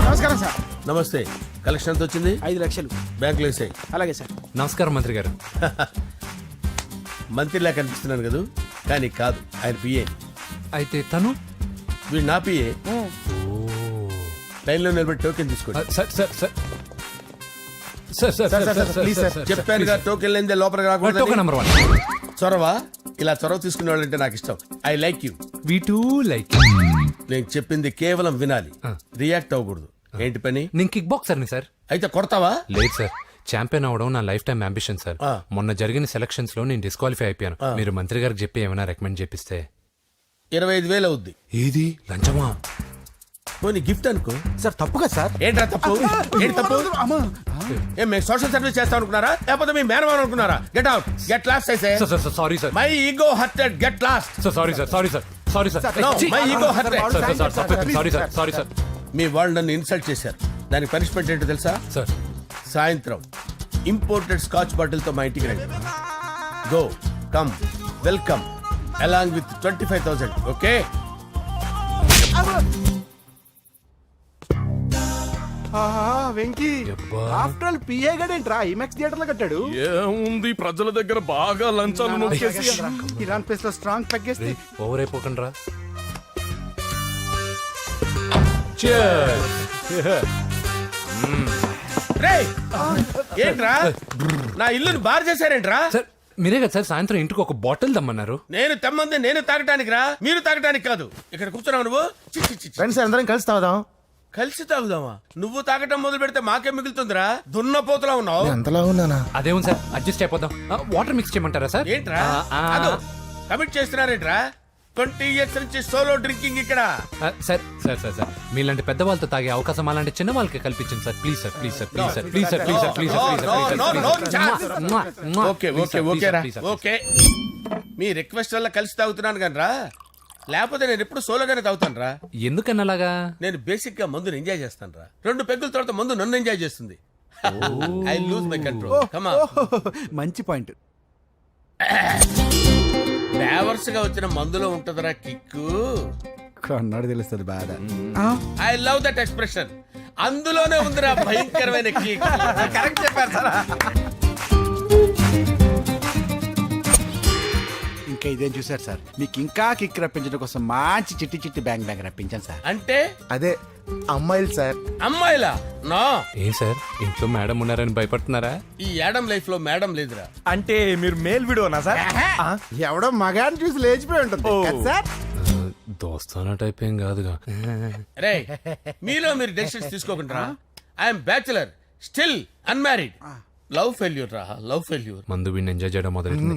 నమస్కారం సార్. నమస్తే. కలెక్షన్ ఎంత వచ్చింది? 5 లక్షలు. బ్యాంకులో వేసాయి. అలాగే సార్. నమస్కారం మంత్రి గారు. మంత్రిలా కనిపిస్తున్నాను కదా, కానీ కాదు, ఆయన పిఏ. అయితే తను వీడు నా పిఏ. లైన్లో నిలబడి టోకెన్ తీసుకోండి. చెప్పానుగా, టోకెన్ లేనిదే లోపలికి రాకూడదు. నెంబర్ 1 చొరవ. ఇలా చొరవ తీసుకునే వాళ్ళంటే నాకు ఇష్టం. I like you. We two like. నేను చెప్పింది కేవలం వినాలి, రియాక్ట్ అవ్వకూడదు. ఏంటి పని? నేను కిక్ బాక్సర్ని సార్. అయితే కొడతావా? లేదు సార్, ఛాంపియన్ అవడం నా లైఫ్ టైం అంబిషన్ సార్. మొన్న జరిగిన సెలక్షన్స్ లో నేను డిస్క్వాలిఫై అయిపోయాను. మీరు మంత్రి గారికి చెప్పి ఏమైనా రికమెండ్ చేపిస్తే. 25,000 అవుద్ది. ఏది లంచమా? పోనీ గిఫ్ట్ అనుకో. సార్ తప్పుగా సార్. ఏంట్రా తప్పు? ఏంటి తప్పు? ఏం మేము సోషల్ సర్వీస్ చేస్తాం అనుకున్నారా, లేకపోతే మీ మేనమాన్ అనుకున్నారా? Get out, get lost. Sorry sir, my ego hurted, get lost. Sorry sir, sorry sir, sorry sir, my ego hurted. Sorry sir, sorry sir. మీ వాళ్ళు నన్ను ఇన్సల్ట్ చేశారు. దానికి పనిష్మెంట్ ఏంటో తెలుసా? సార్, సాయంత్రం ఇంపోర్టెడ్ స్కాచ్ బాటిల్ తో మా ఇంటికి రండి. Go, come, welcome along with 25,000. Okay? Venky after all PA గడేంట్రా ఇమెక్స్ థియేటర్ లో కట్టాడు. ఏముంది, ప్రజల దగ్గర బాగా లంచాలు నొక్కేసి ఇరాన్ ప్లేస్ లో స్ట్రాంగ్ తగ్గేస్తే ఓవర్ అయిపోకండి రా. రేయ్, ఏంట్రా నా ఇల్లుని బార్ చేశారేంట్రా? సార్ మీరే కదా సార్ సాయంత్రం ఇంటికి ఒక బాటిల్ దమ్మన్నారు. నేను తెమ్మంది నేను తాగటానికి రా, మీరు తాగటానికి కాదు. ఇక్కడ కూర్చున్నావు నువ్వు. ఫ్రెండ్స్ అందరం కలిసి తాగుదాం. కలిసి తాగుదామా? నువ్వు తాగటం మొదలు పెడితే మాకే మిగులుతుందిరా. దున్నపోతులా ఉన్నావు. ఎంతలా ఉన్నానా? అదేమో సార్, అడ్జస్ట్ అయిపోదాం. వాటర్ మిక్స్ చేయమంటారా సార్? ఏంట్రా కమిట్ చేస్తున్నారేంట్రా? 20 years నుంచి సోలో డ్రింకింగ్ ఇక్కడ. సార్ సార్ సార్ సార్ మీలాంటి పెద్ద వాళ్ళతో తాగే అవకాశం అలాంటి చిన్న వాళ్ళకి కల్పించండి sir. Please sir, please sir, please sir, please sir, please sir, please sir. Okay okay okay రా, ఓకే. మీ రిక్వెస్ట్ వల్ల కలిసి తాగుతున్నాను కానీ రా, లేకపోతే నేను ఎప్పుడు సోలోగానే తాగుతాను రా. ఎందుకన్నా అలాగా? నేను బేసిక్ గా మందుని ఎంజాయ్ చేస్తాను రా. 2 పెగ్గుల తర్వాత మందు నన్ను ఎంజాయ్ చేస్తుంది. I lose my control. Come on. మంచి పాయింట్. ఫ్లేవర్స్ గా వచ్చిన మందులో ఉంటదరా కిక్కు. కన్నాడు తెలుస్తుంది బాధ. I love that expression. అందులోనే ఉందిరా భయంకరమైన కిక్. కరెక్ట్ చెప్పారు సార్. ఇంకా ఇదేం చూసారు సార్, మీకు ఇంకా కిక్ రప్పించడం కోసం మంచి చిట్టి చిట్టి బ్యాంగ్ బ్యాంగ్ రప్పించాను సార్. అంటే అదే అమ్మాయిలు సార్. అమ్మాయిలా? నా ఏం సార్ ఇంట్లో మేడం ఉన్నారని భయపడుతున్నారా? ఈ యాడమ్ లైఫ్ లో మేడం లేదురా. అంటే మీరు మేల్ వీడియోనా సార్? ఎవడో మగాన్ని చూసి లేచిపోయి ఉంటుంది కదా సార్. దోస్తానా టైప్ ఏం కాదుగా. రే, మీలో మీరు డెసిషన్స్ తీసుకోకుండా. I'm bachelor, still unmarried. Love failure రా, లవ్ ఫెయిల్యూర్. మందు వీడిని ఎంజాయ్ చేయడం మొదలైంది.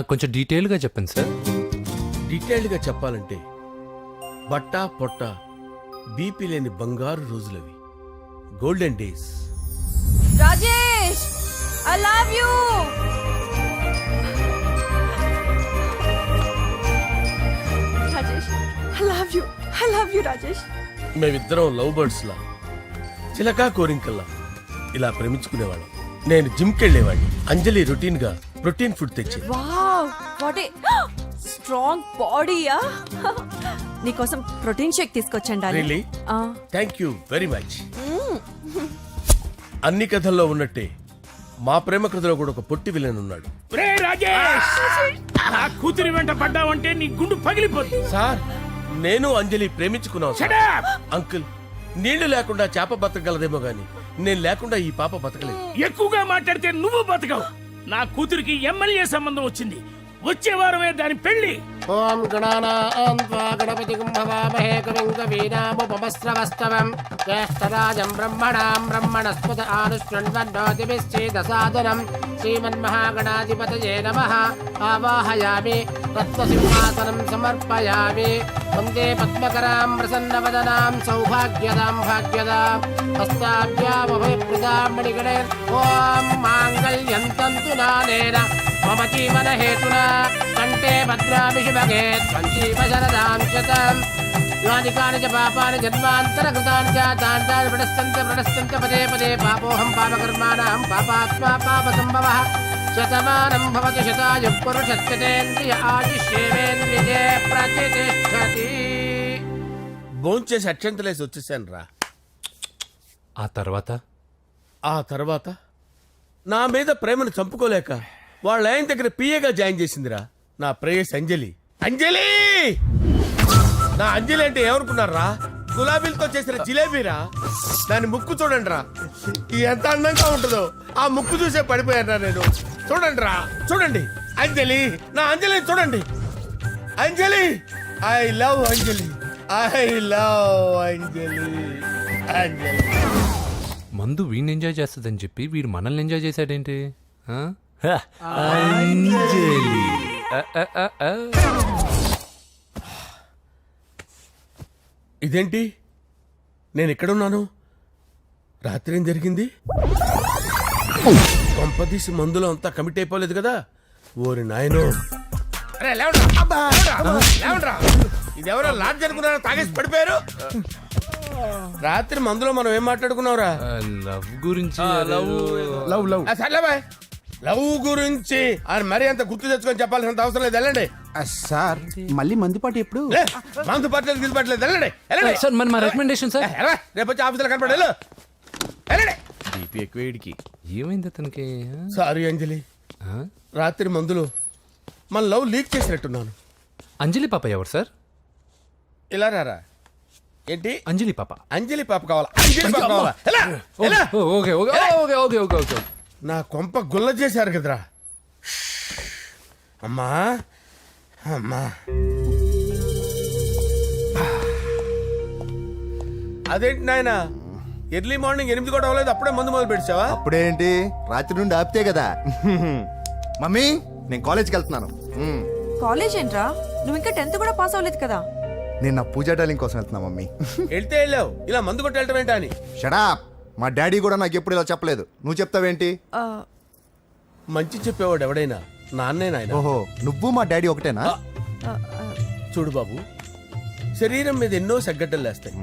కొంచెం డీటెయిల్ గా చెప్పండి సార్. డీటెయిల్డ్ గా చెప్పాలంటే బట్టా పొట్ట బీపీ లేని బంగారు రోజులవి, golden days. Rajesh, I love you. Rajesh, I love you. I love you, Rajesh. మేమిద్దరం లవ్ బర్డ్స్ లా, చిలకా కోరింకల్లా ఇలా ప్రేమించుకునేవాళ్ళం. నేను జిమ్ కెళ్ళేవాడిని. అంజలి రొటీన్ గా ప్రోటీన్ ఫుడ్ తెచ్చి. వావ్, వాట్ ఏ స్ట్రాంగ్ బాడీయా. నీకోసం ప్రోటీన్ షేక్ తీసుకొచ్చండి. Really? Thank you very much. అన్ని కథల్లో ఉన్నట్టే మా ప్రేమ కథలో కూడా ఒక పొట్టి విలన్ ఉన్నాడు. కూతురి వెంట పడ్డావంటే నీ గుండు పగిలిపోతుంది. సార్, నేను అంజలి ప్రేమించుకున్నాను. అంకుల్, నీళ్లు లేకుండా చేప బతకగలదేమో గాని నేను లేకుండా ఈ పాప బతకలేదు. ఎక్కువగా మాట్లాడితే నువ్వు బతకవు. నా కూతురికి ఎమ్మెల్యే సంబంధం వచ్చింది. వచ్చే వారమే దాని పెళ్లి. ఓం గణపతి కుంభవామహే కవిం కవీనాముపమస్రవస్తవం జ్యేష్ఠరాజం బ్రహ్మణాం బ్రహ్మణస్పత ఆనుష్ణ్వన్నోతిభిశ్చేదసాదనం శ్రీమన్మహాగణాధిపతయే నమః. ఆవాహయామి తత్వసింహాసనం సమర్పయామి. వందే పద్మకరాం ప్రసన్నవదనాం సౌభాగ్యదాం భాగ్యదాం హస్తాభ్యామభయప్రదాం మణిగణే. ఓం మాంగళ్యం తంతు నానేన మమ జీవన హేతునా కంటే భద్రామి శుభగే త్వం జీవ శరదాం శతం. యాని కాని చ పాపాని జన్మాంతరకృతాని చ తాని ప్రణశ్యంత పదే పదే పాపోహం పాపకర్మాణం పాపాత్మా పాపసంభవః శతమానం భవతి శతాయుః పురుషస్యతేంద్రియ ఆయుష్యేవేంద్రియే ప్రతిష్టతి. భోంచేసి అక్షంతలేసి వచ్చేసాను రా. ఆ తర్వాత ఆ తర్వాత నా మీద ప్రేమను చంపుకోలేక వాళ్ళ ఆయన దగ్గర పిఏగా జాయిన్ చేసిందిరా నా ప్రేయస్ అంజలి. అంజలి నా అంజలి అంటే ఏమనుకున్నారా? గులాబీలతో చేసిన జిలేబీరా. దాని ముక్కు చూడండి రా, ఎంత అందంగా ఉంటుందో. ఆ ముక్కు చూసే పడిపోయారా నేను. చూడండి రా, చూడండి అంజలి, నా అంజలి చూడండి. Anjali, I love Anjali, I love Anjali. Anjali మందు వీడిని ఎంజాయ్ చేస్తుందని చెప్పి వీడు మనల్ని ఎంజాయ్ చేశాడేంటి? ఆ? అంజలి. ఆ. ఇదేంటి, నేను ఎక్కడున్నాను? రాత్రి ఏం జరిగింది? కొంపదీసి మందులో అంతా కమిట్ అయిపోలేదు కదా? ఓరి నాయనో. అరే లేవండ్రా, లేవండ్రా. ఇదెవరో లాడ్జ్ అనుకున్నారో తాగేసి పడిపోయారు. రాత్రి మందులో మనం ఏం మాట్లాడుకున్నావురా? లవ్ గురించి లవ్ లవ్ సర్లే బాయ్, లవ్ గురించి అని మరీ అంత గుర్తు తెచ్చుకొని చెప్పాల్సినంత అవసరం లేదు. వెళ్ళండి. సార్ మళ్ళీ మందుపాటి ఎప్పుడు? లే, మందు పట్టలేదు గిల్లు పట్టలేదు. వెళ్ళండి, వెళ్ళండి. సార్ మరి మా రికమెండేషన్ సార్. రేపు వచ్చి ఆఫీసులో కనపడి వెళ్ళు. వెళ్ళండి. ఏమైంది అతనికి? సారీ అంజలి, ఆ? రాత్రి మందులో మన లవ్ లీక్ చేసినట్టున్నాను. అంజలి పాప ఎవరు సార్? ఇలా రారా. ఏంటి అంజలి పాప. అంజలి పాప కావాలా? అంజలి పాప కావాలా? ఎలా? ఎలా? Okay okay okay okay okay okay. నా కొంప గుల్ల చేశారు కదరా. అమ్మా అమ్మా, అదేంటి నాయన, ఎర్లీ మార్నింగ్ 8 కూడా అవ్వలేదు, అప్పుడే మందు మొదలు పెడిచావా? అప్పుడేంటి, రాత్రి నుండి ఆపితే కదా. మమ్మీ నేను కాలేజ్కి వెళ్తున్నాను. కాలేజ్ ఏంట్రా? నువ్వు ఇంకా 10th కూడా పాస్ అవ్వలేదు కదా. నేను నా పూజా టాలింగ్ కోసం వెళ్తున్నా మమ్మీ. వెళ్తే వెళ్ళావు, ఇలా మందు కొట్టి వెళ్ళటం ఏంటా అని. షడా, మా డాడీ కూడా నాకు ఎప్పుడు ఇలా చెప్పలేదు. నువ్వు చెప్తావేంటి? ఆ, మంచి చెప్పేవాడు ఎవడైనా నాన్నే నాయన. ఓహో, నువ్వు మా డాడీ ఒకటేనా? ఆ, ఆ, చూడు బాబు, శరీరం మీద ఎన్నో సగ్గడ్డలు లేస్తాయి.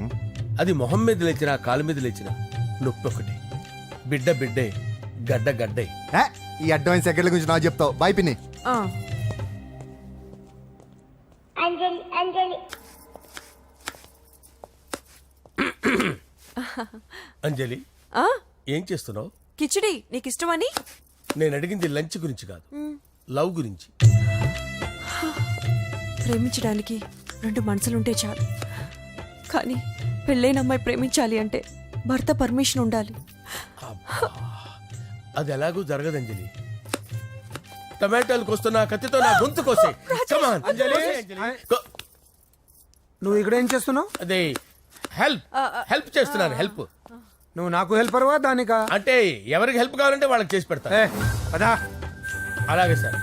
అది మొహం మీద లేచినా కాలు మీద లేచినా నొప్పి ఒకటి. బిడ్డ బిడ్డే, గడ్డ గడ్డే. ఏ, ఈ అడ్వాన్స్ సెకండ్ల గురించి నాకు చెప్తావు. బాయ్ పిన్ని. ఆ. అంజలి, ఆ? ఏం చేస్తున్నావు? కిచిడి నీకు ఇష్టమని. నేను అడిగింది లంచ్ గురించి కాదు, లవ్ గురించి. ప్రేమించడానికి 2 మనసులుంటే చాలు, కానీ పెళ్ళైన అమ్మాయి ప్రేమించాలి అంటే భర్త పర్మిషన్ ఉండాలి. అది ఎలాగూ జరగదు అంజలి. టమాటాలు కోస్తున్నా కత్తితో నా గొంతు కోసే. Come on, అంజలి. నువ్వు ఇక్కడ ఏం చేస్తున్నావు? అదే హెల్ప్ హెల్ప్ చేస్తున్నాను. హెల్ప్ నువ్వు నాకు హెల్పర్వా దానికా? అంటే ఎవరికి హెల్ప్ కావాలంటే వాళ్ళకి చేసి పెడతా. ఏ, పదా. అలాగే సార్.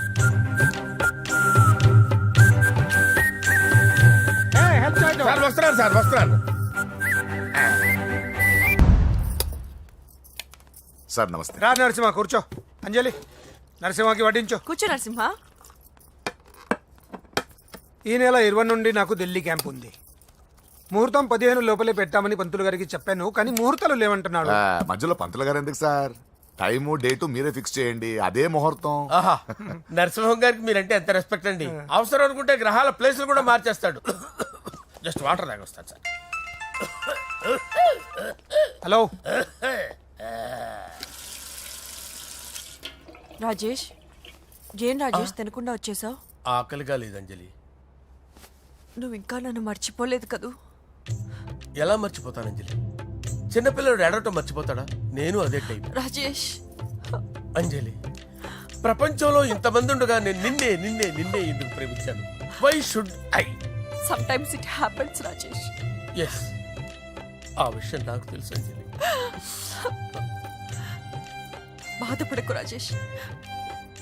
హెల్ప్ చేయడం. సార్ వస్తున్నాను, సార్ వస్తున్నాను. సార్ నమస్తే. రా నరసింహ, కూర్చో. అంజలి, నరసింహకి వడ్డించు. కూర్చో నరసింహ. ఈ నెల 20 నుండి నాకు ఢిల్లీ క్యాంప్ ఉంది. ముహూర్తం 15 లోపలే పెట్టామని పంతులు గారికి చెప్పాను, కానీ ముహూర్తాలు లేవంటున్నాడు. మధ్యలో పంతులు గారు ఎందుకు సార్? టైము డేటు మీరే ఫిక్స్ చేయండి, అదే ముహూర్తం. ఆహా, నరసింహం గారికి మీరంటే ఎంత రెస్పెక్ట్ అండి. అవసరం అనుకుంటే గ్రహాల ప్లేసులు కూడా మార్చేస్తాడు. జస్ట్ వాటర్ తాగొస్తాను సార్. హలో, రాజేష్, ఏం రాజేష్ తినకుండా వచ్చేసావు? ఆకలిగా లేదు అంజలి. నువ్వు ఇంకా నన్ను మర్చిపోలేదు కదూ? ఎలా మర్చిపోతాను అంజలి? చిన్నపిల్లడు ఏడవటం మర్చిపోతాడా? నేను అదే టైప్. రాజేష్, అంజలి, ప్రపంచంలో ఇంతమంది ఉండగా నేను నిన్నే నిన్నే నిన్నే ఎందుకు ప్రేమించాను? Why should I? Sometimes it happens Rajesh. Yes, ఆ విషయం నాకు తెలుసు అంజలి. బాధపడకు రాజేష్,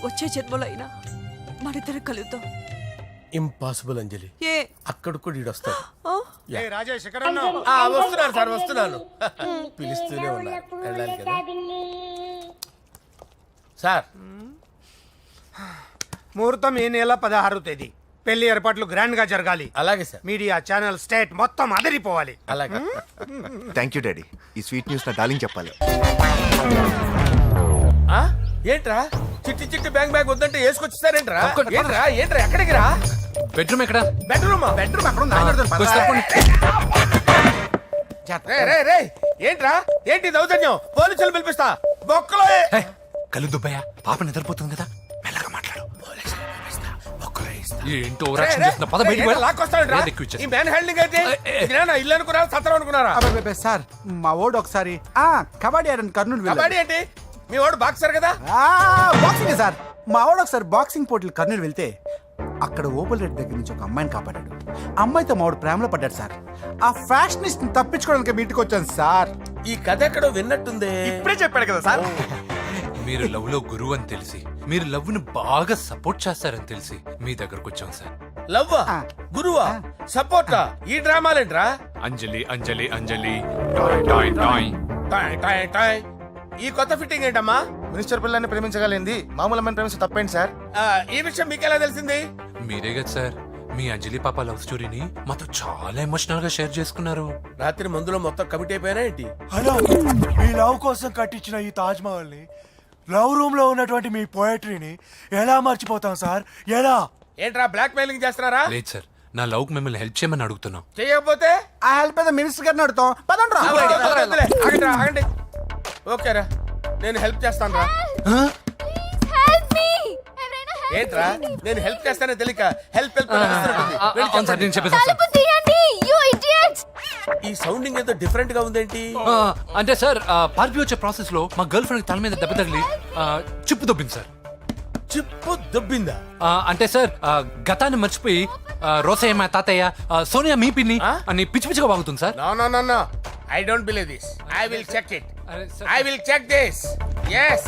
వచ్చే జన్మలో అయినా మనిద్దరం కలుద్దాం. ఇంపాసిబుల్ అంజలి. ఏ? అక్కడ కూడా ఈడొస్తాడు. ఆ? ఏ రాజేష్ ఎక్కడ ఉన్నావు? వస్తున్నాను సార్, వస్తున్నాను. పిలుస్తూనే ఉన్నారు, వెళ్ళాలి కదా సార్. ముహూర్తం ఈ నెల 16వ తేదీ. పెళ్లి ఏర్పాట్లు గ్రాండ్ గా జరగాలి. అలాగే సార్, మీడియా ఛానల్ స్టేట్ మొత్తం అదిరిపోవాలి. అలాగే. Thank you daddy. ఈ స్వీట్ న్యూస్ నా డార్లింగ్ చెప్పాలి. ఆ? ఏంట్రా చిట్టి చిట్టి బ్యాంక్ బ్యాగ్ వద్దంటే వేసుకొచ్చిస్తారేంట్రా? ఏంట్రా ఏంట్రా ఎక్కడికి రా? బెడ్రూమ్ ఎక్కడ? బెడ్రూమా? బెడ్రూమ్ అక్కడ ఉంది, ఆయన అడుగుతాను, పద. కొంచెం తప్పండి. రే రే రే ఏంట్రా ఏంటి దౌర్జన్యం? పోలీసులు పిలిపిస్తా. బొక్కలో హే, కళ్ళు దుబ్బయ్యా, పాప నిద్రపోతుంది కదా, మెల్లగా మాట్లాడు. ఏంటో ఓవరాక్షన్ చేస్తున్నా, పద బయటికి వెళ్ళు. లాక్కొస్తాడు ఏది ఎక్కువ ఇచ్చేస్తా. ఈ మ్యాన్ హ్యాండింగ్ అయితే ఇదేనా ఇల్లు అనుకున్నారా సత్రం అనుకున్నారా? అబ్బబ్బబ్బే, సార్ మా ఓడు ఒకసారి కబడ్డీ ఆడని కర్నూలు వెళ్ళాడు. కబడ్డీ ఏంటి? మీ వాడు బాక్సర్ కదా? Boxing sir. మా వాడు ఒకసారి బాక్సింగ్ పోటీలు కర్నూలు వెళ్తే అక్కడ ఓపెల్ రెడ్డి దగ్గర నుంచి ఒక అమ్మాయిని కాపాడాడు. అమ్మాయితో మా వాడు ప్రేమలో పడ్డాడు సార్. ఆ ఫ్యాషనిస్ట్ తప్పించుకోవడానికి మీ ఇంటికి వచ్చాను సార్. ఈ కథ ఎక్కడో విన్నట్టుంది. ఇప్పుడే చెప్పాడు కదా సార్. మీరు లవ్ లో గురువు అని తెలిసి, మీరు లవ్ ను బాగా సపోర్ట్ చేస్తారని తెలిసి మీ దగ్గరకు వచ్చాం సార్. లవ్వా? గురువా? సపోర్టా? ఈ డ్రామాలేంట్రా? Anjali Anjali Anjali toy toy toy. Toy toy toy. ఈ కొత్త ఫిట్టింగ్ ఏంటమ్మా? మినిస్టర్ పిల్లల్ని ప్రేమించగలిగింది మామూలు అమ్మని ప్రేమించి తప్పేంటి సార్? ఈ విషయం మీకెలా తెలిసింది? మీరే కదా సార్ మీ అంజలి పాప లవ్ స్టోరీని మాతో చాలా ఎమోషనల్ గా షేర్ చేసుకున్నారు. రాత్రి మందులో మొత్తం కమిట్ అయిపోయినా ఏంటి? హలో, మీ లవ్ కోసం కట్టించిన ఈ తాజ్ మహల్ ని, లవ్ రూమ్ లో ఉన్నటువంటి మీ పోయట్రీని ఎలా మర్చిపోతాం సార్? ఎలా? ఏంట్రా బ్లాక్ మెయిలింగ్ చేస్తున్నారా? లేదు సార్, నా లవ్ కు మిమ్మల్ని హెల్ప్ చేయమని అడుగుతున్నాం. చేయకపోతే ఆ హెల్ప్ అయితే మినిస్టర్ గారిని అడుగుతాం. పదండి రా. వద్దులే, ఆగండి రా, ఆగండి. ఓకేరా, నేను హెల్ప్ చేస్తాను రా. ఏంట్రా నేను హెల్ప్ చేస్తానే తెలియక హెల్ప్ హెల్ప్ అని అరుస్తున్నట్టుంది. వెళ్ళి అవును సార్, చెప్పండి. నేను చెప్పేసాను సార్. ఈ సౌండింగ్ ఏదో డిఫరెంట్ గా ఉందేంటి? అంటే సార్ పార్టీ వచ్చే ప్రాసెస్ లో మా గర్ల్ ఫ్రెండ్ తల మీద దెబ్బ తగిలి చిప్పు దొబ్బింది సార్. చిప్పు దొబ్బిందా? అంటే సార్ గతాన్ని మర్చిపోయి రోసయ్య మా తాతయ్య సోనియా మీ పిన్ని అని పిచ్చి పిచ్చిగా వాగుతుంది sir. No no no no, I don't believe this. I will check it. అరే sir, I will check this. yes.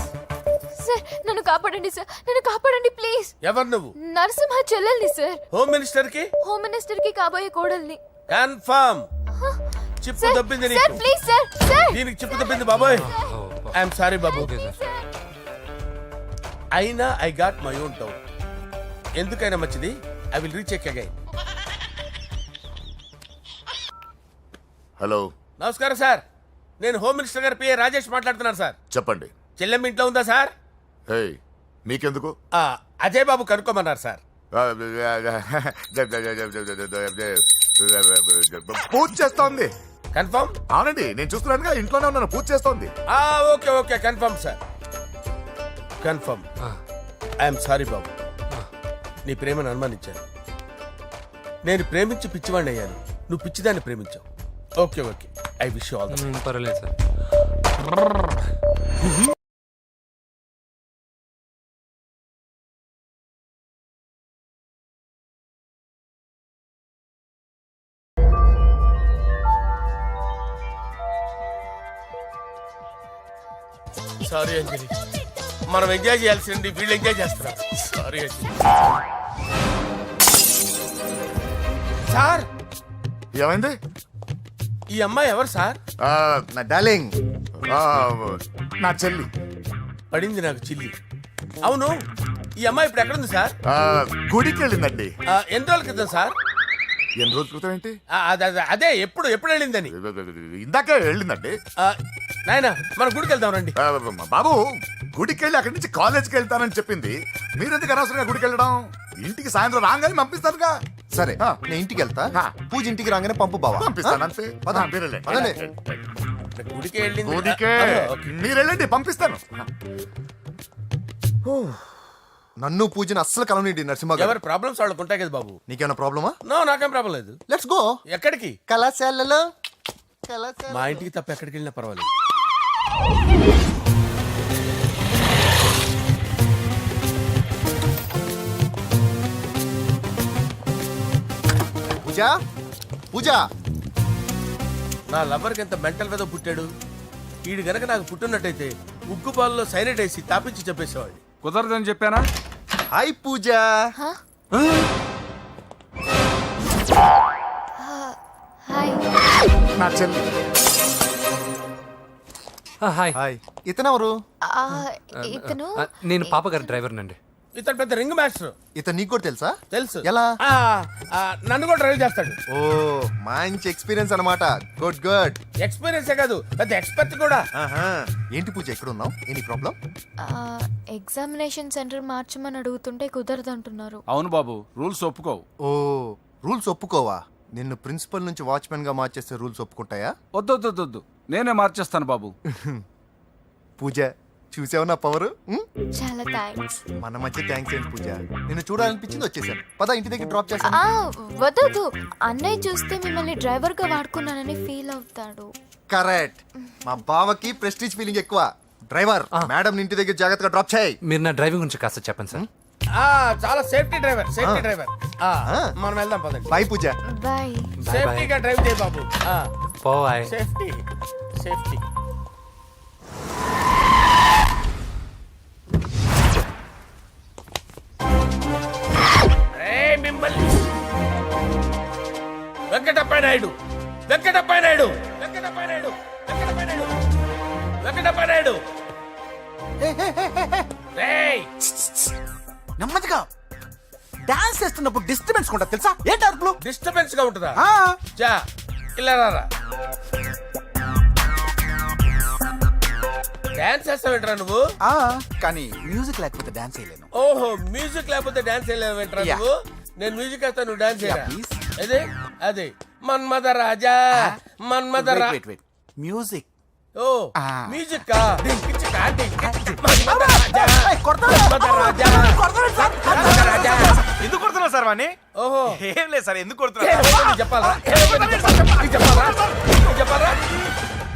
Sir నన్ను కాపాడండి సార్, నన్ను కాపాడండి ప్లీజ్. ఎవరు నువ్వు? నరసింహ చెల్లెల్ని సార్, హోమ్ మినిస్టర్ కి హోమ్ మినిస్టర్ కి కాబోయే కోడల్ని. కన్ఫర్మ్ చిప్పు సార్ దొబ్బింది సార్ నీకు. ప్లీజ్ సార్, సార్ దీనికి చిప్పు దొబ్బింది బాబోయ్. ఐఎమ్ సారీ బాబు. Okay sir. అయినా I got my own doubt. ఎందుకైనా మంచిది, I will recheck again. Hello, నమస్కారం సార్, నేను హోమ్ మినిస్టర్ గారి పిఏ రాజేష్ మాట్లాడుతున్నాను సార్. చెప్పండి. చెల్లెమ్మ ఇంట్లో ఉందా సార్? హే, మీకెందుకు? అజయ్ బాబు కనుక్కోమన్నారు సార్. పూజ చేస్తోంది. కన్ఫర్మ్? అవునండి, నేను చూస్తున్నానుగా, ఇంట్లోనే ఉన్నాను, పూజ చేస్తోంది. Okay okay, confirm sir, confirm. I'm sorry బాబు, నీ ప్రేమను అనుమానించాను. నేను ప్రేమించి పిచ్చివాడిని అయ్యాను, నువ్వు పిచ్చిదాన్ని ప్రేమించావు. Okay okay, I wish all the best. పర్వాలేదు సార్. సారీ అంజలి, మనం ఎంజాయ్ చేయాల్సింది వీళ్ళు ఎంజాయ్ చేస్తున్నారు. సారీ అంజలి. సార్, ఏమైంది? ఈ అమ్మాయి ఎవరు సార్? నా డార్లింగ్. ఆ, నా చెల్లి. పడింది నాకు చిల్లి. అవును, ఈ అమ్మాయి ఇప్పుడు ఎక్కడుంది సార్? గుడికి వెళ్ళిందండి. ఎన్ని రోజుల క్రితం సార్? ఎన్ని రోజుల క్రితం ఏంటి? అదే ఎప్పుడు ఎప్పుడు వెళ్ళిందని. ఇందాకే వెళ్ళిందండి. నాయనా, మన గుడికి వెళ్దాం రండి. బాబు, గుడికి వెళ్ళి అక్కడి నుంచి కాలేజ్కి వెళ్తానని చెప్పింది. మీరెందుకు అనవసరంగా గుడికి వెళ్ళడం? ఇంటికి సాయంత్రం రాగానే పంపిస్తారుగా. సరే, నేను ఇంటికి వెళ్తా. పూజ ఇంటికి రాగానే పంపు బావా. పంపిస్తాను అంతే. పద. మీరు వెళ్ళండి. పదండి. గుడికి వెళ్ళింది. గుడికే. ఓకే. మీరు వెళ్ళండి, పంపిస్తాను. నన్ను పూజని అస్సలు కలవనీయండి నరసింహ గారు. ఎవరి ప్రాబ్లమ్స్ వాళ్ళకు ఉంటాయి కదా బాబు. నీకేమైనా ప్రాబ్లమా? నో, నాకేం ప్రాబ్లం లేదు. Let's go. ఎక్కడికి? కళాశాలలో. మా ఇంటికి తప్ప ఎక్కడికి వెళ్ళినా పర్వాలేదు. పూజ, పూజ. నా లవర్కి ఎంత మెంటల్ మీద పుట్టాడు. వీడు గనక నాకు పుట్టినట్టయితే ఉగ్గు పాలలో సైనైడ్ వేసి తాపించి చెప్పేసేవాడిని. కుదరదని చెప్పానా? హాయ్ పూజ. హాయ్. నా చెల్లి. హాయ్. హాయ్. ఇతనెవరు? ఇతను నేను పాప గారి డ్రైవర్ నండి. ఇతను పెద్ద రింగ్ మాస్టర్. ఇతను నీకు కూడా తెలుసా? తెలుసు. ఎలా? నన్ను కూడా డ్రైవ్ చేస్తాడు. ఓ మంచి ఎక్స్పీరియన్స్ అన్నమాట. Good good. ఎక్స్పీరియన్సే కాదు, పెద్ద ఎక్స్పర్ట్ కూడా. ఏంటి పూజ ఎక్కడ ఉన్నావు? Any problem? ఎగ్జామినేషన్ సెంటర్ మార్చమని అడుగుతుంటే కుదరదంటున్నారు. అవును బాబు, రూల్స్ ఒప్పుకోవు. ఓ రూల్స్ ఒప్పుకోవా? నిన్ను ప్రిన్సిపల్ నుంచి వాచ్మెన్ గా మార్చేస్తే రూల్స్ ఒప్పుకుంటాయా? వద్దు, నేనే మార్చేస్తాను బాబు. పూజ చూసావు నా పవర్? చాలా థ్యాంక్స్. మన మధ్య థ్యాంక్స్ ఏంటి పూజ, నిన్ను చూడాలనిపించింది వచ్చేసాను. పద ఇంటి దగ్గర డ్రాప్ చేస్తాను. వద్దు, అన్నయ్య చూస్తే మిమ్మల్ని డ్రైవర్ గా వాడుకున్నానని ఫీల్ అవుతాడు. కరెక్ట్. మా బావకి ప్రెస్టీజ్ ఫీలింగ్ ఎక్కువ. డ్రైవర్ మేడం ఇంటి దగ్గర జాగ్రత్తగా డ్రాప్ చేయి. మీరు నా డ్రైవింగ్ గురించి కాస్త చెప్పండి సార్. చాలా సేఫ్టీ డ్రైవర్. మనం వెళ్దాం పదండి. బాయ్ పూజ. బాయ్. సేఫ్టీగా డ్రైవ్ చేయి బాబు. పోవాయ్. సేఫ్టీ. మిమ్మల్ని వెంకటప్ప నాయుడు. నెమ్మదిగా డాన్స్ చేస్తున్నప్పుడు డిస్టర్బెన్స్ కూడా తెలుసా? ఏంటి అరుపులు? డిస్టర్బెన్స్ గా ఉంటుందా? జా ఇలా రారా. డాన్స్ చేస్తావేంట్రా నువ్వు? కానీ మ్యూజిక్ లేకపోతే డాన్స్ చేయలేను. ఓహో, మ్యూజిక్ లేకపోతే డాన్స్ చేయలేవేంట్రా నువ్వు? నేను మ్యూజిక్ వేస్తా, నువ్వు డాన్స్ చేయరా? అదే మన్మద రాజా. మ్యూజిక్. ఓ మ్యూజిక్ కా? మన్మద రాజా. ఎందుకు కొడుతున్నా సార్ వాణ్ణి? ఓహో, ఏం లేదు సార్, ఎందుకు కొడుతున్నా? చెప్పాలా?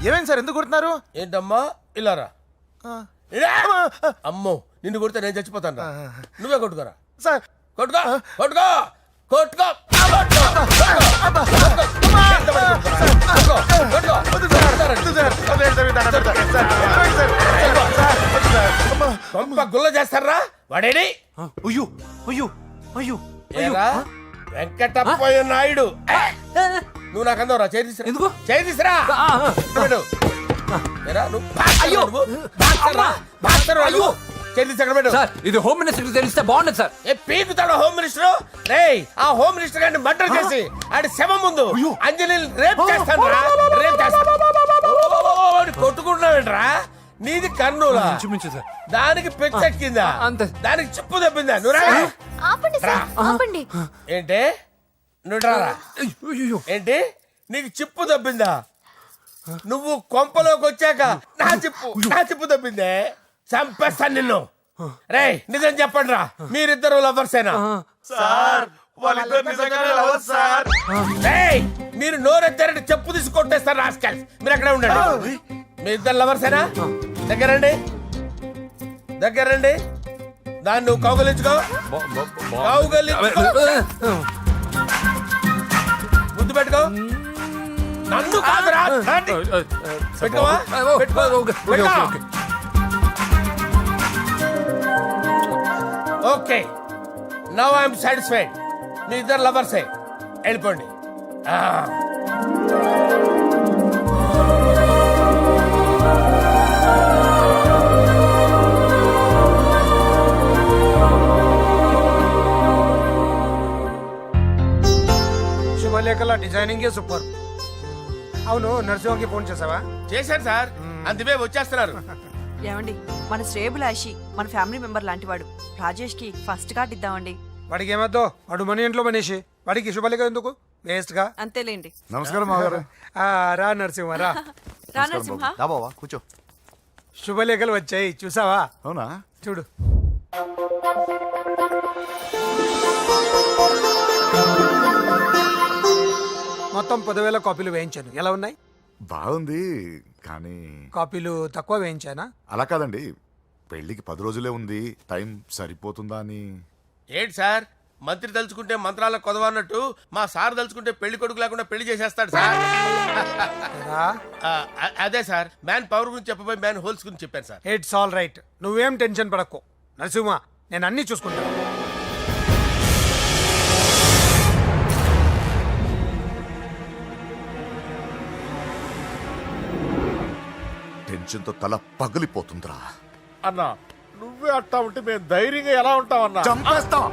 ఏమైంది సార్, ఎందుకు కొడుతున్నారు? ఏంటమ్మా ఇలా రా. అమ్మో, నిన్ను కొడితే నేను చచ్చిపోతాను. నువ్వే కొట్టుకోరా. సార్ కొట్టుకో. గుల్ల చేస్తారా వాడేడి? వెంకటప్పయ్య నాయుడు. నువ్వు నాకు అందవరా? చేయి తీసురా. ఇది హోమ్ మినిస్టర్ తెలిస్తే బాగుండదు సార్. పీకుతాడు home minister. రేయ్, ఆ హోమ్ మినిస్టర్ గారిని మర్డర్ చేసి ఆడి శవం ముందు అంజలి రేప్ చేస్తాను. కొట్టుకుంటున్నావేంట్రా? నీది కర్నూలా? దానికి పెచ్చెక్కిందా? దానికి చిప్పు తప్పిందా? ఆపండి. ఏంటి నువ్వు రారా? ఏంటి నీకు చిప్పు తప్పిందా? నువ్వు కొంపలోకి వచ్చాక నా చిప్పు తప్పిందే. చంపేస్తాను నిన్ను. రేయ్, నిజం చెప్పండి రా, మీరిద్దరు లవర్సేనా? మీరు నోరెత్తారంటే చెప్పు తీసి కొట్టేస్తారు రాస్కల్స్. మీరు అక్కడే ఉండండి. మీ ఇద్దరు లవర్సేనా? దగ్గరండి. దాన్ని నువ్వు కౌగలించుకో. ముద్దు పెట్టుకో. నన్ను కాదురా. పెట్టుకోవా? Okay, now I'm satisfied. మీ ఇద్దరు లవర్సే, వెళ్ళిపోండి. శుభలేఖల డిజైనింగ్ సూపర్. అవును, నరసింహకి ఫోన్ చేసావా? చేశాను సార్, అందువే వచ్చేస్తున్నారు. ఏమండి, మన శ్రేయబులాషి మన ఫ్యామిలీ మెంబర్ లాంటి వాడు. రాజేష్ కి ఫస్ట్ కార్డ్ ఇద్దామండి. వాడికి ఏమద్దో, వాడు మన ఇంట్లో మనిషి. వాడికి శుభలేఖ ఎందుకు? వేస్ట్ గా. అంతేలేండి. నమస్కారం మామగారు. రా నరసింహ రా. రా నరసింహ. బావా కూర్చో. శుభలేఖలు వచ్చాయి, చూసావా? అవునా? చూడు. మొత్తం 10,000 కాపీలు వేయించాను. ఎలా ఉన్నాయి? బాగుంది, కానీ కాపీలు తక్కువ వేయించానా? అలా కాదండి, పెళ్లికి 10 రోజులే ఉంది, టైం సరిపోతుందా అని. ఏంటి సార్, మంత్రి తలుచుకుంటే మంత్రాలకు కొదవన్నట్టు మా సార్ తలుచుకుంటే పెళ్లి కొడుకు లేకుండా పెళ్లి చేసేస్తాడు సార్. అదే సార్, మ్యాన్ పవర్ గురించి చెప్పబోయి మ్యాన్ హోల్స్ గురించి చెప్పాను సార్. ఇట్స్ ఆల్ రైట్, నువ్వేం టెన్షన్ పడకు నరసింహ, నేను అన్ని చూసుకుంటాను. టెన్షన్తో తల పగిలిపోతుందిరా. అన్నా, నువ్వు నువ్వే అట్టా ఉంటే మేము ధైర్యంగా ఎలా ఉంటామన్నా? చంపేస్తాం.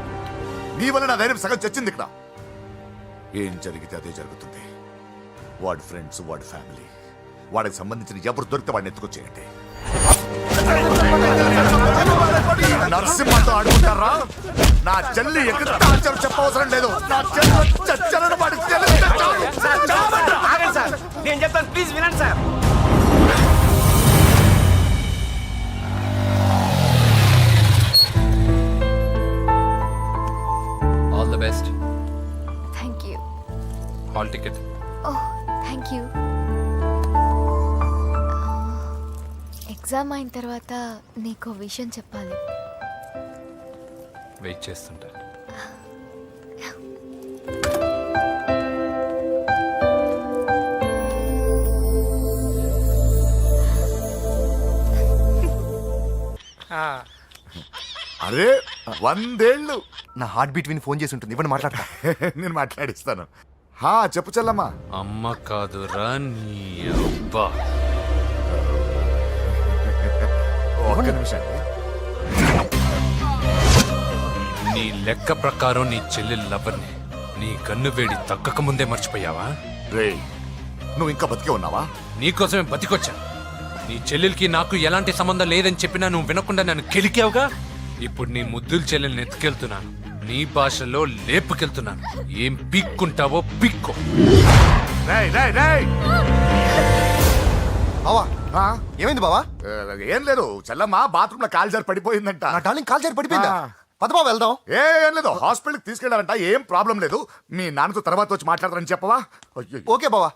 నీ వల్ల నా ధైర్యం సగం చచ్చింది ఇక్కడ. ఏం జరిగితే అదే జరుగుతుంది. వాడి ఫ్రెండ్స్, వాడి ఫ్యామిలీ, వాడికి సంబంధించిన ఎవరు దొరికితే వాడిని ఎత్తుకొచ్చేయండి. నరసింహతో ఆడుకుంటారా? నా చెల్లి ఎక్కడ టార్చర్ చెప్పవసరం లేదు. నా చెల్లి చచ్చలను వాడి నేను చెప్తాను, ప్లీజ్ వినండి sir. All the best. Thank you. Hall ticket. Oh thank you. Exam అయిన తర్వాత నీకు విషయం చెప్పాలి. వెయిట్ చేస్తుంటా. అరే 100 ఏళ్ళు. నా హార్ట్ బీట్ విని ఫోన్ చేసి ఉంటుంది. ఇవ్వండి మాట్లాడతా. నేను మాట్లాడిస్తాను. చెప్పు చెల్లమ్మా. అమ్మ కాదురా నీ అబ్బా. ఒక్క నిమిషం. నీ లెక్క ప్రకారం నీ చెల్లెలు లవర్ని నీ కన్ను వేడి తగ్గక ముందే మర్చిపోయావా? రేయ్, నువ్వు ఇంకా బతికే ఉన్నావా? నీకోసమే బతికొచ్చా. నీ చెల్లెలకి నాకు ఎలాంటి సంబంధం లేదని చెప్పినా నువ్వు వినకుండా నన్ను కెలికావుగా. ఇప్పుడు నీ ముద్దుల చెల్లెల్ని ఎత్తుకెళ్తున్నాను. నీ భాషలో లేపుకెళ్తున్నాను. ఏం పిక్కుంటావో పిక్కో. రేయ్ రేయ్ రేయ్. బావా ఏమైంది బావా? ఏం లేదు, చెల్లమ్మ బాత్రూమ్ లో కాల్ జారి పడిపోయిందంట. నా డార్లింగ్ కాల్ చేరి పడిపోయిందా? పద బావ వెళ్దాం. ఏం లేదు, హాస్పిటల్కి తీసుకెళ్లారంట. ఏం ప్రాబ్లం లేదు. మీ నాన్నతో తర్వాత వచ్చి మాట్లాడతారని చెప్పవా? అయ్యో. ఓకే బావా.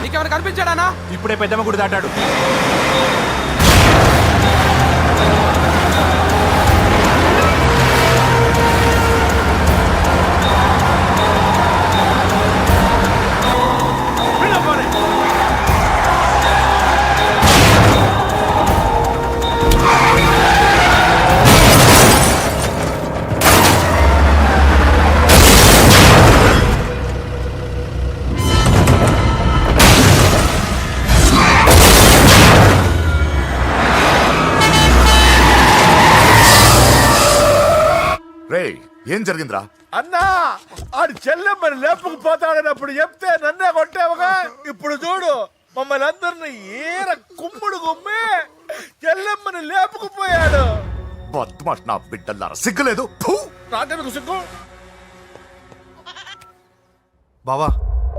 నీకేమైనా కనిపించాడానా? ఇప్పుడే పెద్దమ్మ గుడి దాటాడు. రేయ్, ఏం జరిగిందిరా? అన్నా, ఆడి చెల్లెమ్మని లేపుకుపోతాడనప్పుడు చెప్తే నన్నే కొట్టావుగా. ఇప్పుడు చూడు, మమ్మల్ని అందరిని ఏర కుమ్ముడు గుమ్మి చెల్లెమ్మని లేపుకుపోయాడు. బద్మాష్ నా బిడ్డల్లారా, సిగ్గులేదు? ఫు! నాకెందుకు సిగ్గు? బావా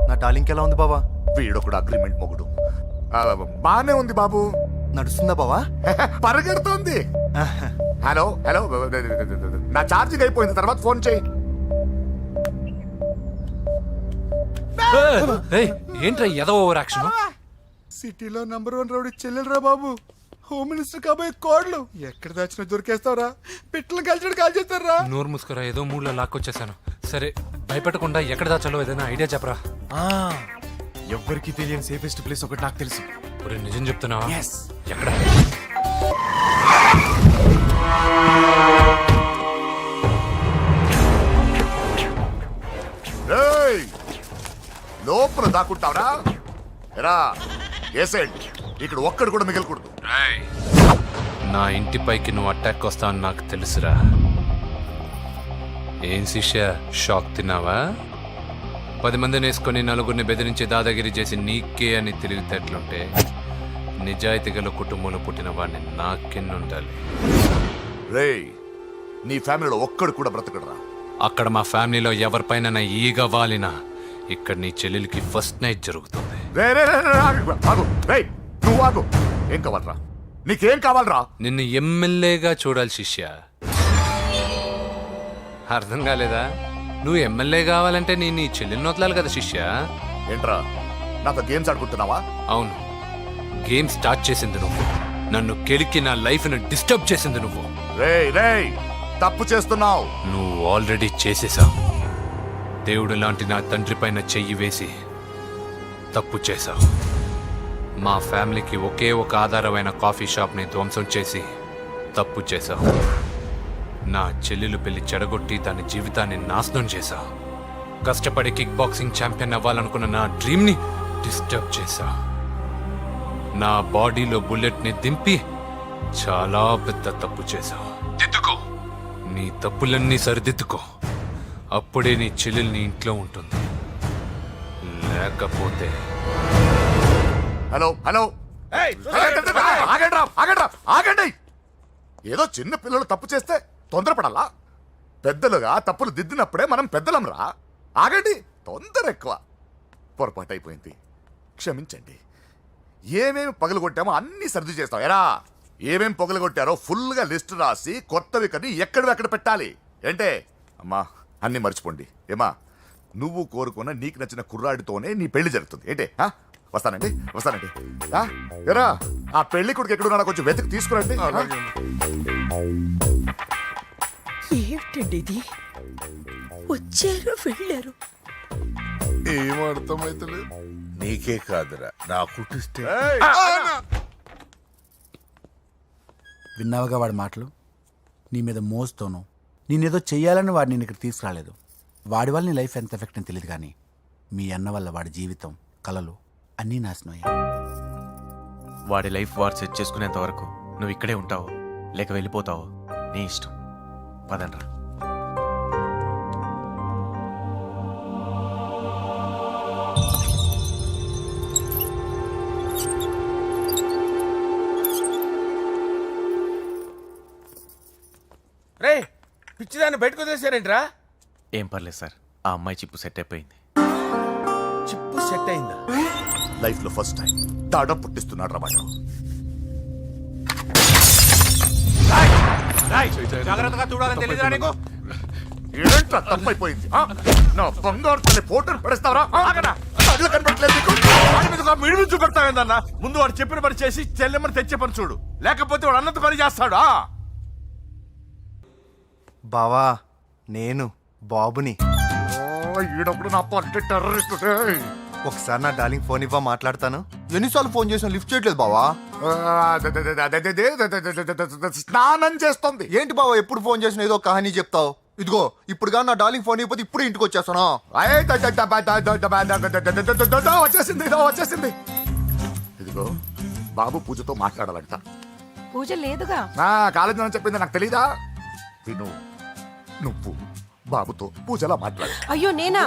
నా డార్లింగ్ ఎలా ఉంది బావా? వీడొకడు అగ్రిమెంట్ మొగుడు. బానే ఉంది బాబు. నడుస్తుందా బావా? పరిగెడుతోంది. హలో హలో, నా ఛార్జింగ్ అయిపోయింది, తర్వాత ఫోన్ చేయి. ఏంట్రా ఏదో ఓవర్ యాక్షన్? సిటీలో #1 రౌడీ చెల్లెలరా బాబు. హోమ్ మినిస్టర్ కాబోయే కోడ్లు ఎక్కడ దాచినా దొరికేస్తావరా? పిట్టలు కలిసి కాల్ చేస్తారా? నోరు ముసుకురా, ఏదో మూడ్లో లాక్కొచ్చేసాను. సరే, భయపెట్టకుండా ఎక్కడ దాచాలో ఏదైనా ఐడియా చెప్పరా. ఎవ్వరికి తెలియని సేఫెస్ట్ ప్లేస్ ఒకటి నాకు తెలుసు. ఒరే, నిజం చెప్తున్నావా? ఎక్కడ? రేయ్, లోపల దాక్కుంటావురా ఎరా ఏసేయండి ఇక్కడ ఒక్కడు కూడా మిగలకూడదు. నా ఇంటిపైకి నువ్వు అటాక్ వస్తావని నాకు తెలుసురా. ఏం శిష్య షాక్ తిన్నావా? 10 మందిని వేసుకొని నలుగురిని బెదిరించి దాదాగిరి చేసి నీకే అని తెలివితేటలుంటే నిజాయితీ గల కుటుంబంలో పుట్టిన వాడిని నాకెన్నుండాలి. రేయ్ నీ ఫ్యామిలీలో ఒక్కడు కూడా బ్రతకడరా. అక్కడ మా ఫ్యామిలీలో ఎవరిపైన ఈగ వాలినా ఇక్కడ నీ చెల్లెలికి ఫస్ట్ నైట్ జరుగుతుంది. రే రే రే రే, ఆగు, ఆగు. రేయ్ నువ్వు ఆగు. ఏం కావాలరా? నీకేం కావాలరా? నిన్ను ఎమ్మెల్యేగా చూడాలి శిష్య. అర్థం కాలేదా? నువ్వు ఎమ్మెల్యే కావాలంటే నేను నీ చెల్లెల్ని వదలాలి కదా శిష్య. ఏంట్రా నాతో గేమ్స్ ఆడుకుంటున్నావా? అవును, గేమ్ స్టార్ట్ చేసింది నువ్వు. నన్ను కెలికి నా లైఫ్ను డిస్టర్బ్ చేసింది నువ్వు. రేయ్ రేయ్ తప్పు చేస్తున్నావు. నువ్వు ఆల్రెడీ చేసేసావు. దేవుడు లాంటి నా తండ్రి పైన చెయ్యి వేసి తప్పు చేశావు. మా ఫ్యామిలీకి ఒకే ఒక ఆధారమైన కాఫీ షాప్ని ధ్వంసం చేసి తప్పు చేశావు. నా చెల్లెలు పెళ్లి చెడగొట్టి దాని జీవితాన్ని నాశనం చేశావు. కష్టపడి కిక్ బాక్సింగ్ ఛాంపియన్ అవ్వాలనుకున్న నా డ్రీమ్ని డిస్టర్బ్ చేశావు. నా బాడీలో బుల్లెట్ని దింపి చాలా పెద్ద తప్పు చేశావు. దిద్దుకో, నీ తప్పులన్నీ సరిదిద్దుకో. అప్పుడే నీ చెల్లెలు నీ ఇంట్లో ఉంటుంది. లేకపోతే హలో హలో ఆగండి ఆగండి ఆగండి. ఏదో చిన్న పిల్లలు తప్పు చేస్తే తొందరపడాలా? పెద్దలుగా తప్పులు దిద్దినప్పుడే మనం పెద్దలంరా. ఆగండి, తొందర ఎక్కువ. పొరపాటు అయిపోయింది, క్షమించండి. ఏమేమి పగలగొట్టామో అన్ని సర్ది చేస్తాం. ఎరా ఏమేం పగలగొట్టారో ఫుల్గా లిస్ట్ రాసి కొత్తవి కని ఎక్కడివి అక్కడ పెట్టాలి. ఏంటే అమ్మా అన్ని మర్చిపోండి. ఏమా నువ్వు కోరుకున్న నీకు నచ్చిన కుర్రాడితోనే నీ పెళ్లి జరుగుతుంది. ఏంటే వస్తానండి వస్తానండి. ఎరా ఆ పెళ్లి కొడుకు ఎక్కడున్నా కొంచెం వెతికి తీసుకురండి. ఏమిటండి ఇది? వచ్చారు వెళ్ళారు. ఏం అర్థమైతలేదు. నీకే కాదురా నా కుట్టిస్తే. విన్నావుగా వాడి మాటలు. నీ మీద మోస్తోనూ నేనేదో చెయ్యాలని వాడు నేను ఇక్కడ తీసుకురాలేదు. వాడి వల్ల నీ లైఫ్ ఎంత ఎఫెక్ట్ అని తెలియదు, కానీ మీ అన్న వల్ల వాడి జీవితం కలలు అన్నీ నాశనం అయ్యాయి. వాడి లైఫ్ వాడు సెట్ చేసుకునేంత వరకు నువ్వు ఇక్కడే ఉంటావు, లేక వెళ్ళిపోతావు, నీ ఇష్టం. పదండ్రా. రే పిచ్చిదాన్ని బయటకు వదిలేశారేంట్రా? ఏం పర్లేదు సార్, ఆ అమ్మాయి చిప్పు సెట్ అయిపోయింది. చిప్పు సెట్ అయిందా? లైఫ్ లో ఫస్ట్ టైం తాడ పుట్టిస్తున్నాడు రా వాడు. జాగ్రత్తగా చూడాలని తెలియదురా నీకు? ఏంట్రా తప్పైపోయింది? నా బంగారు తల్లి ఫోటోని పడేస్తావరా? కళ్ళు కనపడట్లేదు నీకు? వాడి మీద మిడిమి చూపెడతావేందన్న? ముందు వాడు చెప్పిన పని చేసి చెల్లెమ్మని తెచ్చే పని చూడు, లేకపోతే వాడు అన్నంత పని చేస్తాడు. బావా నేను బాబుని. ఈడప్పుడు నా పట్టి టెర్రరిస్ట్. ఒకసారి నా డార్లింగ్ ఫోన్ ఇవ్వ, మాట్లాడతాను. ఎన్నిసార్లు ఫోన్ చేసిన లిఫ్ట్ చేయట్లేదు బావా. స్నానం చేస్తుంది. ఏంటి బావా ఎప్పుడు ఫోన్ చేసిన ఏదో కహానీ చెప్తావు? ఇదిగో ఇప్పుడు కానీ నా డార్లింగ్ ఫోన్ ఇవ్వకపోతే ఇప్పుడు ఇంటికి వచ్చేస్తాను. వచ్చేసింది వచ్చేసింది. ఇదిగో బాబు పూజతో మాట్లాడాలంట. పూజ లేదుగా. కాలేజీ అని చెప్పింది నాకు తెలీదా? విను, నువ్వు బాబుతో పూజలా మాట్లాడు. అయ్యో నేనా?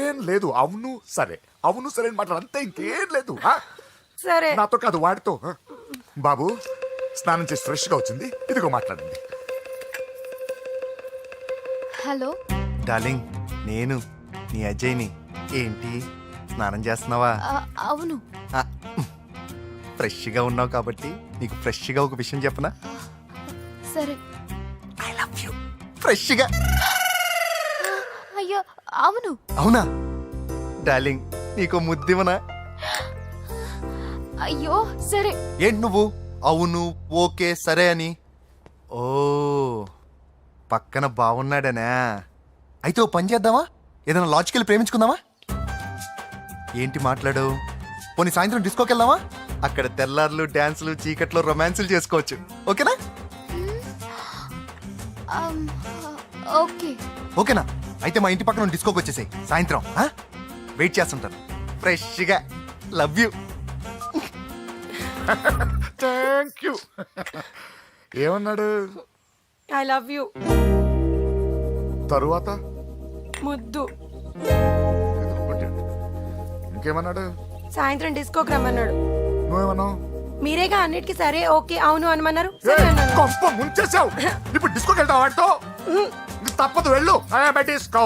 ఏం లేదు. అవును సరే, అవును సరే అని మాట్లాడు, అంతే, ఇంకేం లేదు. సరే నాతో కాదు వాడితో. బాబు స్నానం చేసి ఫ్రెష్ గా వచ్చింది, ఇదిగో మాట్లాడండి. హలో డార్లింగ్ నేను నీ అజయ్ని. ఏంటి స్నానం చేస్తున్నావా? అవును. ఫ్రెష్గా ఉన్నావు కాబట్టి నీకు ఫ్రెష్గా ఒక విషయం చెప్పనా? సరే. I love you. ఫ్రెష్గా. అయ్యో అవును. అవునా డార్లింగ్, నీకు ముద్దివనా? అయ్యో సరే. ఏంటి నువ్వు అవును ఓకే సరే అని? ఓ పక్కన బాగున్నాడనా? అయితే ఓ పని చేద్దామా? ఏదైనా లాజికల్ ప్రేమించుకుందామా? ఏంటి మాట్లాడు? పోనీ సాయంత్రం డిస్కోకి వెళ్దామా? అక్కడ తెల్లార్లు డాన్సులు చీకట్లో రొమాన్సులు చేసుకోవచ్చు. ఓకేనా? ఓకే. ఓకేనా? అయితే మా ఇంటి పక్కన డిస్కోకి వచ్చేసాయి సాయంత్రం. వెయిట్ చేస్తుంటాను ఫ్రెష్గా. Love you. Thank you. ఏమన్నాడు ఐ లవ్ యూ. తరువాత? ముద్దు. ఇంకేమన్నాడు? సాయంత్రం డిస్కోకి రమ్మన్నాడు. నువ్వేమన్నావు? మీరేగా అన్నిటికీ సరే ఓకే అవును అనమన్నారు. కొంప ముంచేసావు. ఇప్పుడు డిస్కోకి వెళ్తావు వాటితో? తప్పదు, వెళ్ళు. డిస్కో.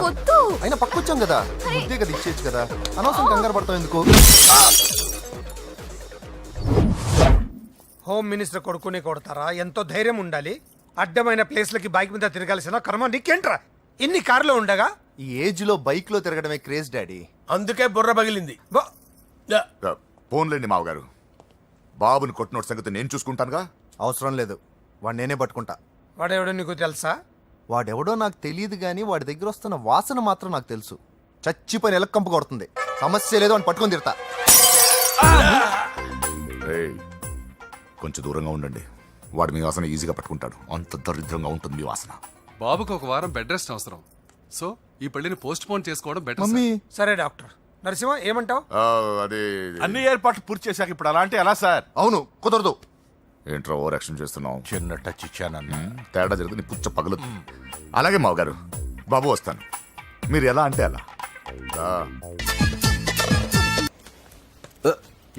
వద్దు. అయినా పక్కొచ్చాం కదా, ముద్దే కదా ఇచ్చేయచ్చు కదా, అనవసరం కంగారు పడతాం ఎందుకు? హోమ్ మినిస్టర్ కొడుకునే కొడతారా? ఎంతో ధైర్యం ఉండాలి. అడ్డమైన ప్లేస్లకి బైక్ మీద తిరగాల్సిన కర్మ నీకేంట్రా? ఇన్ని కార్లో ఉండగా ఈ ఏజ్ లో బైక్ లో తిరగడమే క్రేజ్ డాడీ. అందుకే బుర్ర పగిలింది. ఫోన్లేండి మావగారు, బాబుని కొట్టినోటి సంగతి నేను చూసుకుంటానుగా. అవసరం లేదు, వాడు నేనే పట్టుకుంటా. వాడెవడో నీకు తెలుసా? వాడెవడో నాకు తెలియదు కానీ వాడి దగ్గర వస్తున్న వాసన మాత్రం నాకు తెలుసు. చచ్చిపోయిన ఎలక కంపు కొడుతుంది. సమస్య లేదు అని పట్టుకొని తిడతా. కొంచెం దూరంగా ఉండండి, వాడు మీ వాసన ఈజీగా పట్టుకుంటాడు. అంత దరిద్రంగా ఉంటుంది మీ వాసన. బాబుకి ఒక వారం బెడ్ రెస్ట్ అవసరం. సో ఈ పెళ్లిని పోస్ట్ పోన్ చేసుకోవడం బెటర్. మమ్మీ సరే డాక్టర్. నరసింహ ఏమంటావు? అది అన్ని ఏర్పాట్లు పూర్తి చేశాక ఇప్పుడు అలాంటి ఎలా సార్? అవును, కుదరదు. ఏంట్రా ఓవర్ యాక్షన్ చేస్తున్నావు? చిన్న టచ్ ఇచ్చానన్నా. తేడా జరిగితే నీ పుచ్చ పగలు. అలాగే మావగారు, బాబు వస్తాను. మీరు ఎలా అంటే అలా.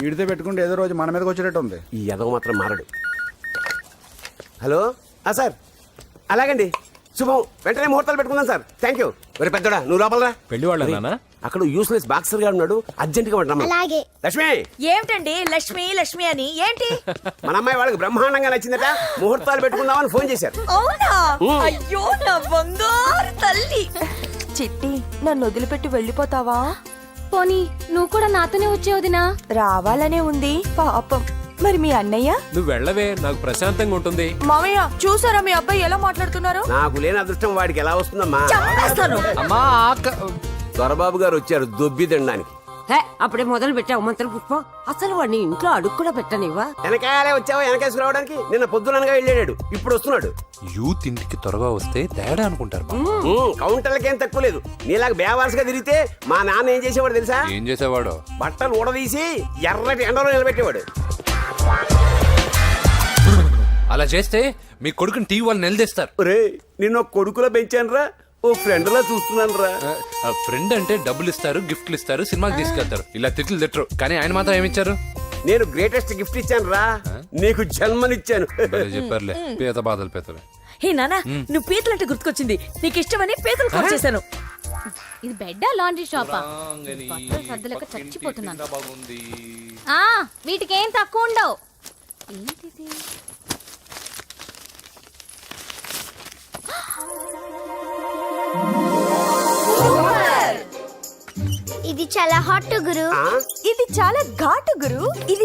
ఈడితే పెట్టుకుంటే ఏదో రోజు మన మీదకి వచ్చేటట్టు ఉంది. ఈ ఎదవ మాత్రం మారడు. హలో సార్, అలాగండి, శుభం. వెంటనే ముహూర్తాలు పెట్టుకుందాం సార్. Thank you. మరి పెద్దోడా నువ్వు లోపలరా. పెళ్లి వాళ్ళ అక్కడ యూస్లెస్ బాక్సర్ గా ఉన్నాడు, అర్జెంట్ గా రమ్మను. అలాగే. లక్ష్మి. ఏమిటండి లక్ష్మి లక్ష్మి అని ఏంటి? మన అమ్మాయి వాళ్ళకి బ్రహ్మాండంగా నచ్చిందట, ముహూర్తాలు పెట్టుకుందామని ఫోన్ చేశారు. అవునా? అయ్యో నా బంగారు తల్లి. చిట్టి, నన్ను వదిలిపెట్టి వెళ్ళిపోతావా? పోనీ నువ్వు కూడా నాతోనే వచ్చేవదినా? రావాలనే ఉంది పాపం. మరి మీ అన్నయ్య? నువ్వు వెళ్ళవే, నాకు ప్రశాంతంగా ఉంటుంది. మామయ్య చూసారా మీ అబ్బాయి ఎలా మాట్లాడుతున్నారు? నాకు లేని అదృష్టం వాడికి ఎలా వస్తుందమ్మా? చంపేస్తాను. అమ్మా దొరబాబు గారు వచ్చారు దొబ్బి తినడానికి. అప్పుడే మొదలు పెట్టావు మంత్ర పుష్పం. అసలు వాడిని ఇంట్లో అడుగు కూడా పెట్టనివ్వా? వెనకాలే వచ్చావా? వెనకేసుకు రావడానికి నిన్న పొద్దుననగా వెళ్ళాడు, ఇప్పుడు వస్తున్నాడు. యూత్ ఇంటికి త్వరగా వస్తే తేడా అనుకుంటారు. కౌంటర్లకేం తక్కువ లేదు. నీలాగా బేవారసుగా తిరిగితే మా నాన్న ఏం చేసేవాడు తెలుసా? ఏం చేసేవాడు? బట్టలు ఊడదీసి ఎర్రటి ఎండలో నిలబెట్టేవాడు. అలా చేస్తే మీ కొడుకుని టీవీ వాళ్ళు నిలదీస్తారు. రే, నిన్న కొడుకులో పెంచాను రా, ఓ ఫ్రెండ్ లా చూస్తున్నాను రా. ఫ్రెండ్ అంటే డబ్బులు ఇస్తారు, గిఫ్ట్లు ఇస్తారు, సినిమాకి తీసుకెళ్తారు. ఇలా తిట్లు తిట్టరు. కానీ ఆయన మాత్రం ఏమిచ్చారు? నేను గ్రేటెస్ట్ గిఫ్ట్ ఇచ్చాను రా, నీకు జన్మనిచ్చాను. చెప్పారులే, పీత బాధలు పీతలు. హే నానా, నువ్వు పీతలంటే గుర్తుకొచ్చింది. నీకు ఇష్టమని పీతలు కాల్ చేశాను. ఇది బెడ్డా లాండ్రీ షాపా? సర్దలేక చచ్చిపోతున్నాను. వీటికేం తక్కువ ఉండవు. ఏంటిది? ఇది చాలా హాట్ గురు. ఇది చాలా ఘాటు గురు. ఇది